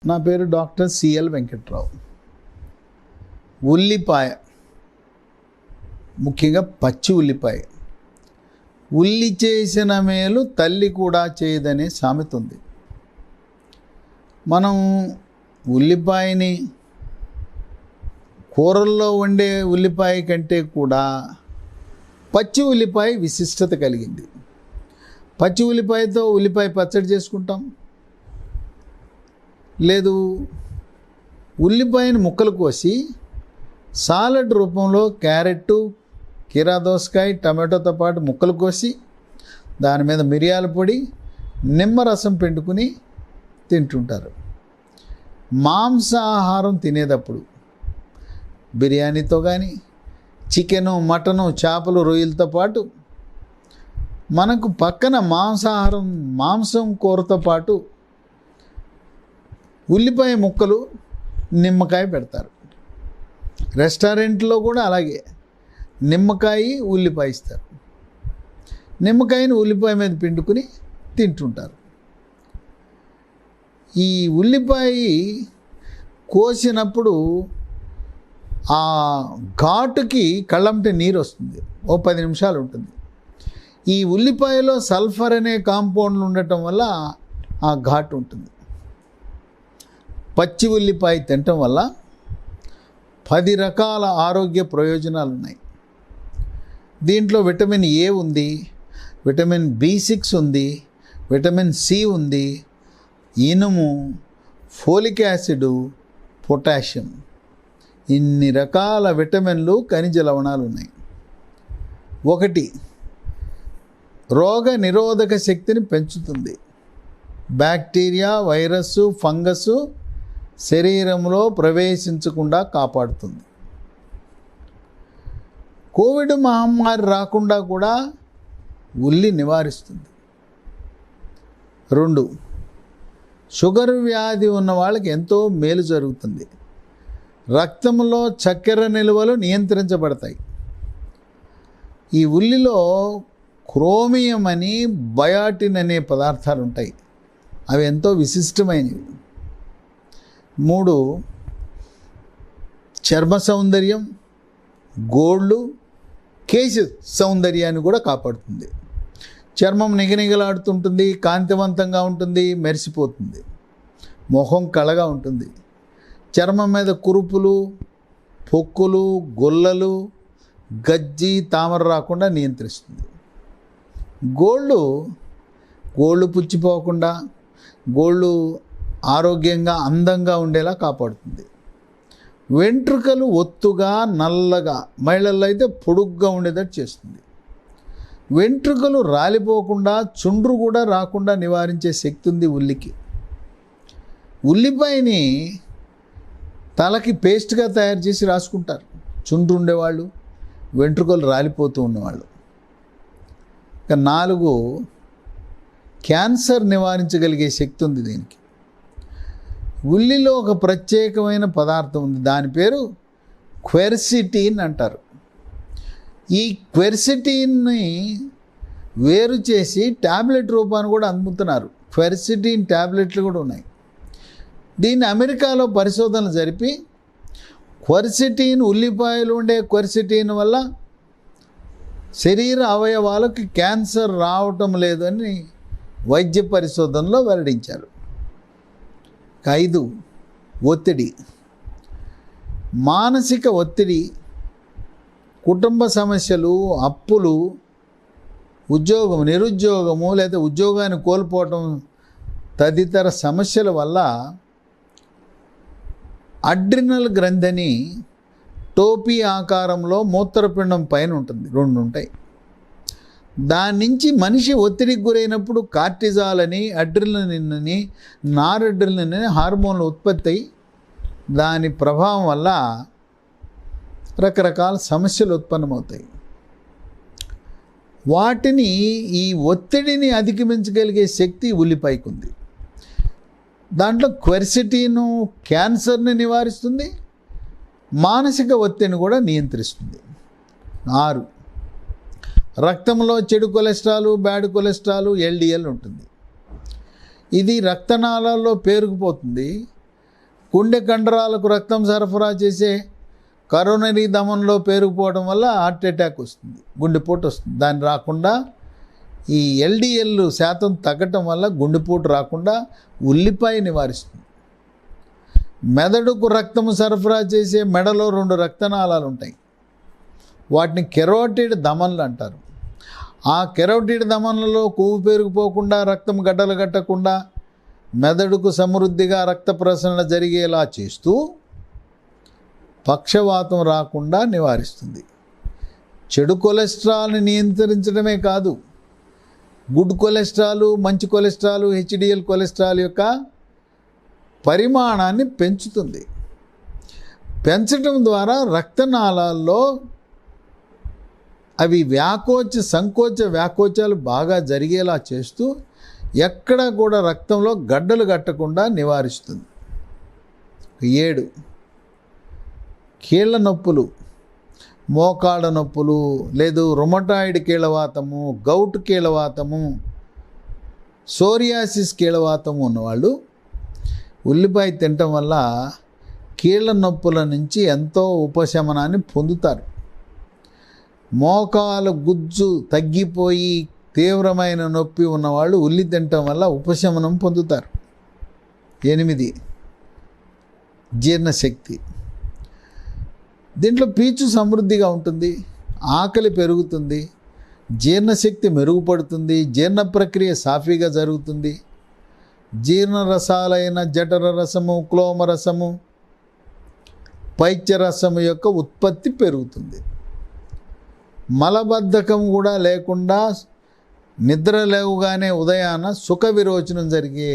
నా పేరు doctor CL Venkatrao. ఉల్లిపాయ, ముఖ్యంగా పచ్చి ఉల్లిపాయ, ఉల్లి చేసిన మేలు తల్లి కూడా చేయదనే సామెత ఉంది. మనం ఉల్లిపాయని కూరల్లో వండే ఉల్లిపాయ కంటే కూడా పచ్చి ఉల్లిపాయ విశిష్టత కలిగింది. పచ్చి ఉల్లిపాయతో ఉల్లిపాయ పచ్చడి చేసుకుంటాం, లేదు ఉల్లిపాయని ముక్కలు కోసి సాలడ్ రూపంలో క్యారెట్, కీరా దోసకాయ, టమాటోతో పాటు ముక్కలు కోసి దాని మీద మిరియాల పొడి, నిమ్మరసం పిండుకుని తింటుంటారు. మాంసాహారం తినేటప్పుడు బిర్యానీతో కానీ, చికెను, మటను, చేపలు, రొయ్యలతో పాటు మనకు పక్కన మాంసం కూరతో పాటు ఉల్లిపాయ ముక్కలు, నిమ్మకాయ పెడతారు. రెస్టారెంట్లో కూడా అలాగే నిమ్మకాయ, ఉల్లిపాయ ఇస్తారు. నిమ్మకాయని ఉల్లిపాయ మీద పిండుకుని తింటుంటారు. ఈ ఉల్లిపాయ కోసినప్పుడు ఆ ఘాటుకి కళ్ళంటే నీరు వస్తుంది, ఓ 10 నిమిషాలు ఉంటుంది. ఈ ఉల్లిపాయలో సల్ఫర్ అనే కాంపౌండ్లు ఉండటం వల్ల ఆ ఘాటు ఉంటుంది. పచ్చి ఉల్లిపాయ తినటం వల్ల 10 రకాల ఆరోగ్య ప్రయోజనాలు ఉన్నాయి. దీంట్లో విటమిన్ ఏ ఉంది, విటమిన్ B6 ఉంది, విటమిన్ సి ఉంది, ఇనుము, ఫోలిక్ యాసిడ్, పొటాషియం, ఇన్ని రకాల విటమిన్లు, ఖనిజ లవణాలు ఉన్నాయి. 1, రోగ నిరోధక శక్తిని పెంచుతుంది. బ్యాక్టీరియా, వైరస్, ఫంగస్ శరీరంలో ప్రవేశించకుండా కాపాడుతుంది. కోవిడ్ మహమ్మారి రాకుండా కూడా ఉల్లి నివారిస్తుంది. 2, షుగర్ వ్యాధి ఉన్న వాళ్ళకి ఎంతో మేలు జరుగుతుంది. రక్తంలో చక్కెర నిల్వలు నియంత్రించబడతాయి. ఈ ఉల్లిలో క్రోమియం అని, బయాటిన్ అనే పదార్థాలు ఉంటాయి. అవి ఎంతో విశిష్టమైనవి. 3, చర్మ సౌందర్యం, గోళ్ళు, కేశ సౌందర్యాన్ని కూడా కాపాడుతుంది. చర్మం నిగనిగలాడుతుంటుంది, కాంతివంతంగా ఉంటుంది, మెరిసిపోతుంది. మొహం కళగా ఉంటుంది. చర్మం మీద కురుపులు, పొక్కులు, గొల్లలు, గజ్జి, తామర రాకుండా నియంత్రిస్తుంది. గోళ్ళు పుచ్చిపోకుండా, గోళ్ళు ఆరోగ్యంగా, అందంగా ఉండేలా కాపాడుతుంది. వెంట్రుకలు ఒత్తుగా, నల్లగా, మహిళల్లో అయితే పొడుగ్గా ఉండేటట్టు చేస్తుంది. వెంట్రుకలు రాలిపోకుండా, చుండ్రు కూడా రాకుండా నివారించే శక్తి ఉంది ఉల్లికి. ఉల్లిపాయని తలకి పేస్ట్గా తయారు చేసి రాసుకుంటారు చుండ్రు ఉండేవాళ్ళు, వెంట్రుకలు రాలిపోతూ ఉన్నవాళ్ళు. ఇక 4, క్యాన్సర్ నివారించగలిగే శక్తి ఉంది దీనికి. ఉల్లిలో ఒక ప్రత్యేకమైన పదార్థం ఉంది, దాని పేరు క్వెర్సిటిన్ అంటారు. ఈ క్వెర్సిటిన్ని వేరు చేసి ట్యాబ్లెట్ రూపాన్ని కూడా అమ్ముతున్నారు. క్వెర్సిటిన్ ట్యాబ్లెట్లు కూడా ఉన్నాయి. దీన్ని అమెరికాలో పరిశోధనలు జరిపి క్వెర్సిటిన్, ఉల్లిపాయలు ఉండే క్వెర్సిటిన్ వల్ల శరీర అవయవాలకు క్యాన్సర్ రావటం లేదని వైద్య పరిశోధనలో వెల్లడించారు. 5, ఒత్తిడి, మానసిక ఒత్తిడి, కుటుంబ సమస్యలు, అప్పులు, నిరుద్యోగము లేదా ఉద్యోగాన్ని కోల్పోవటం తదితర సమస్యల వల్ల అడ్రినల్ గ్రంథిని టోపీ ఆకారంలో మూత్రపిండం పైన ఉంటుంది, 2 ఉంటాయి. దాని నుంచి మనిషి ఒత్తిడికి గురైనప్పుడు కార్టిజాల్ అని, అడ్రినలిన్ అని, నారడ్రినలిన్ అని హార్మోన్లు ఉత్పత్తి అయి దాని ప్రభావం వల్ల రకరకాల సమస్యలు ఉత్పన్నమవుతాయి. వాటిని, ఈ ఒత్తిడిని అధిగమించగలిగే శక్తి ఉల్లిపాయకు ఉంది. దాంట్లో క్వెర్సిటిన్ క్యాన్సర్ని నివారిస్తుంది, మానసిక ఒత్తిడిని కూడా నియంత్రిస్తుంది. 6, రక్తంలో చెడు కొలెస్ట్రాల్, బ్యాడ్ కొలెస్ట్రాల్, LDL ఉంటుంది. ఇది రక్తనాళాల్లో పేరుకుపోతుంది. గుండె కండరాలకు రక్తం సరఫరా చేసే కరోనరీ ధమనిలో పేరుకుపోవడం వల్ల హార్ట్ అటాక్ వస్తుంది, గుండెపోటు వస్తుంది. దాన్ని రాకుండా ఈ LDL శాతం తగ్గటం వల్ల గుండెపోటు రాకుండా ఉల్లిపాయ నివారిస్తుంది. మెదడుకు రక్తము సరఫరా చేసే మెడలో 2 రక్తనాళాలు ఉంటాయి. వాటిని కెరోటిడ్ ధమనులు అంటారు. ఆ కెరోటిడ్ ధమనులలో కొవ్వు పేరుకుపోకుండా, రక్తం గడ్డలు కట్టకుండా, మెదడుకు సమృద్ధిగా రక్త ప్రసరణ జరిగేలా చేస్తూ పక్షవాతం రాకుండా నివారిస్తుంది. చెడు కొలెస్ట్రాల్ని నియంత్రించడమే కాదు, గుడ్ కొలెస్ట్రాల్, మంచి కొలెస్ట్రాల్, HDL కొలెస్ట్రాల్ యొక్క పరిమాణాన్ని పెంచుతుంది. పెంచడం ద్వారా రక్తనాళాల్లో అవి సంకోచ వ్యాకోచాలు బాగా జరిగేలా చేస్తూ ఎక్కడ కూడా రక్తంలో గడ్డలు కట్టకుండా నివారిస్తుంది. 7 కీళ్ళ నొప్పులు, మోకాళ్ళ నొప్పులు, లేదు రుమటాయిడ్ కీళ్ళవాతము, గౌట్ కీళ్ళవాతము, సోరియాసిస్ కీళ్ళవాతము ఉన్నవాళ్ళు ఉల్లిపాయ తినటం వల్ల కీళ్ళ నొప్పుల నుంచి ఎంతో ఉపశమనాన్ని పొందుతారు. మోకాలు గుజ్జు తగ్గిపోయి తీవ్రమైన నొప్పి ఉన్నవాళ్ళు ఉల్లి తినటం వల్ల ఉపశమనం పొందుతారు. 8 జీర్ణశక్తి. దీంట్లో పీచు సమృద్ధిగా ఉంటుంది, ఆకలి పెరుగుతుంది, జీర్ణశక్తి మెరుగుపడుతుంది, జీర్ణ ప్రక్రియ సాఫీగా జరుగుతుంది. జీర్ణరసాలైన జఠర రసము, క్లోమ రసము, పైత్యరసము యొక్క ఉత్పత్తి పెరుగుతుంది. మలబద్ధకం కూడా లేకుండా నిద్ర లేవుగానే ఉదయాన సుఖ విరోచనం జరిగే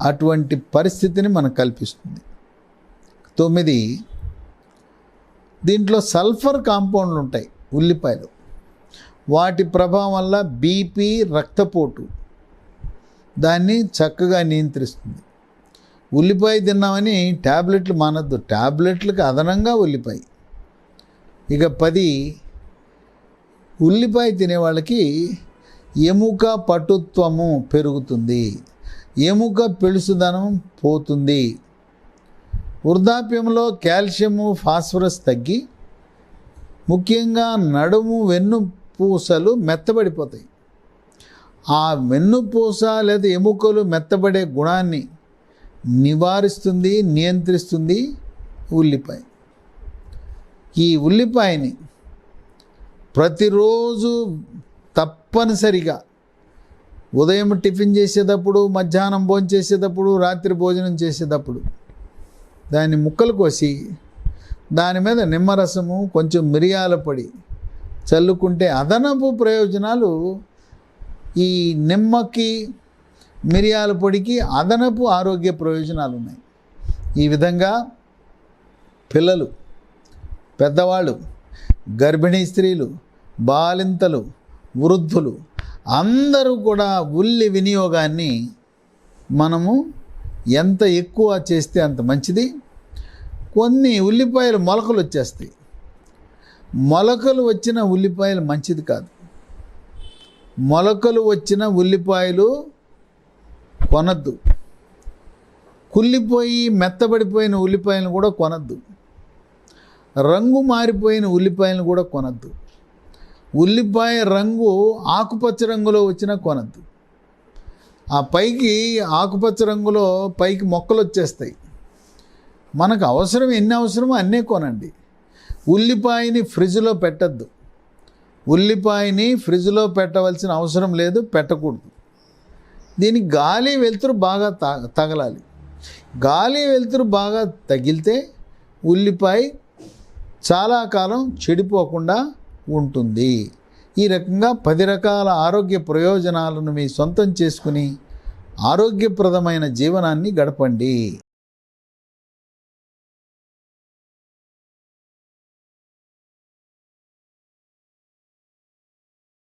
అటువంటి పరిస్థితిని మనకు కల్పిస్తుంది. 9 దీంట్లో సల్ఫర్ కాంపౌండ్లు ఉంటాయి ఉల్లిపాయలు. వాటి ప్రభావం వల్ల బీపీ, రక్తపోటు దాన్ని చక్కగా నియంత్రిస్తుంది. ఉల్లిపాయ తిన్నామని ట్యాబ్లెట్లు మానద్దు, ట్యాబ్లెట్లకు అదనంగా ఉల్లిపాయ. ఇక 10 ఉల్లిపాయ తినేవాళ్ళకి ఎముక పటుత్వము పెరుగుతుంది, ఎముక పెళుసుదనం పోతుంది. వృద్ధాప్యంలో కాల్షియము, ఫాస్ఫరస్ తగ్గి ముఖ్యంగా నడుము, వెన్నుపూసలు మెత్తబడిపోతాయి. ఆ వెన్నుపూస లేదా ఎముకలు మెత్తబడే గుణాన్ని నివారిస్తుంది, నియంత్రిస్తుంది ఉల్లిపాయ. ఈ ఉల్లిపాయని ప్రతిరోజు తప్పనిసరిగా ఉదయం టిఫిన్ చేసేటప్పుడు, మధ్యాహ్నం భోజనం చేసేటప్పుడు, రాత్రి భోజనం చేసేటప్పుడు దాన్ని ముక్కలు కోసి దాని మీద నిమ్మరసము, కొంచెం మిరియాల పొడి చల్లుకుంటే అదనపు ప్రయోజనాలు. ఈ నిమ్మకి, మిరియాల పొడికి అదనపు ఆరోగ్య ప్రయోజనాలు ఉన్నాయి. ఈ విధంగా పిల్లలు, పెద్దవాళ్ళు, గర్భిణీ స్త్రీలు, బాలింతలు, వృద్ధులు అందరూ కూడా ఉల్లి వినియోగాన్ని మనము ఎంత ఎక్కువ చేస్తే అంత మంచిది. కొన్ని ఉల్లిపాయలు మొలకలు వచ్చేస్తాయి. మొలకలు వచ్చిన ఉల్లిపాయలు మంచిది కాదు. మొలకలు వచ్చిన ఉల్లిపాయలు కొనద్దు. కుళ్ళిపోయి మెత్తబడిపోయిన ఉల్లిపాయలను కూడా కొనద్దు. రంగు మారిపోయిన ఉల్లిపాయలను కూడా కొనద్దు. ఉల్లిపాయ రంగు ఆకుపచ్చ రంగులో వచ్చినా కొనద్దు. ఆ పైకి ఆకుపచ్చ రంగులో పైకి మొక్కలు వచ్చేస్తాయి. మనకు అవసరం ఎన్ని అవసరమో అన్నీ కొనండి. ఉల్లిపాయని ఫ్రిడ్జ్లో పెట్టద్దు. ఉల్లిపాయని ఫ్రిడ్జ్లో పెట్టవలసిన అవసరం లేదు, పెట్టకూడదు. దీనికి గాలి వెలుతురు బాగా తగలాలి. గాలి వెలుతురు బాగా తగిలితే ఉల్లిపాయ చాలా కాలం చెడిపోకుండా ఉంటుంది. ఈ రకంగా 10 రకాల ఆరోగ్య ప్రయోజనాలను మీ సొంతం చేసుకుని ఆరోగ్యప్రదమైన జీవనాన్ని గడపండి.